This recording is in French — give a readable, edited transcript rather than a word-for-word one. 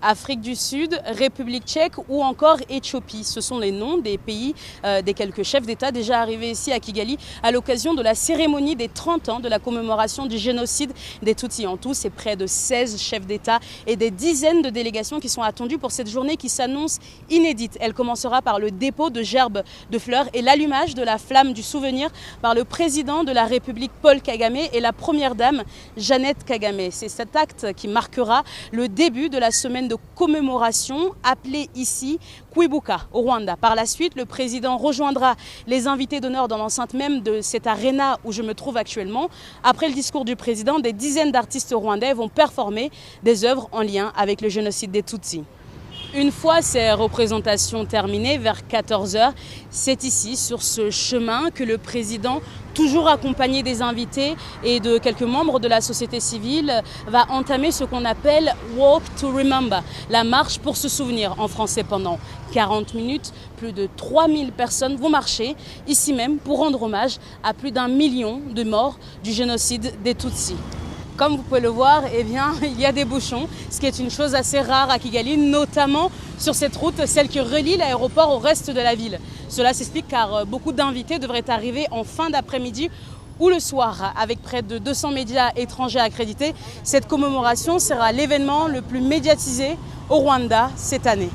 Afrique du Sud, République tchèque ou encore Éthiopie. Ce sont les noms des pays, des quelques chefs d'État déjà arrivés ici à Kigali à l'occasion de la cérémonie des 30 ans de la commémoration du génocide des Tutsis. En tout, c'est près de 16 chefs d'État et des dizaines de délégations qui sont attendues pour cette journée qui s'annonce inédite. Elle commencera par le dépôt de gerbes de fleurs et l'allumage de la flamme du souvenir par le président de la République Paul Kagame et la première dame Jeannette Kagame. C'est cet acte qui marquera le début de la semaine de commémoration appelée ici Kwibuka au Rwanda. Par la suite, le président rejoindra les invités d'honneur dans l'enceinte même de cette arena où je me trouve actuellement. Après le discours du président, des dizaines d'artistes rwandais vont performer des œuvres en lien avec le génocide des Tutsis. Une fois ces représentations terminées, vers 14 h, c'est ici, sur ce chemin, que le président, toujours accompagné des invités et de quelques membres de la société civile, va entamer ce qu'on appelle « Walk to Remember », la marche pour se souvenir en français. Pendant 40 minutes, plus de 3000 personnes vont marcher ici même pour rendre hommage à plus d'1 million de morts du génocide des Tutsis. Comme vous pouvez le voir, eh bien, il y a des bouchons, ce qui est une chose assez rare à Kigali, notamment sur cette route, celle qui relie l'aéroport au reste de la ville. Cela s'explique car beaucoup d'invités devraient arriver en fin d'après-midi ou le soir. Avec près de 200 médias étrangers accrédités, cette commémoration sera l'événement le plus médiatisé au Rwanda cette année.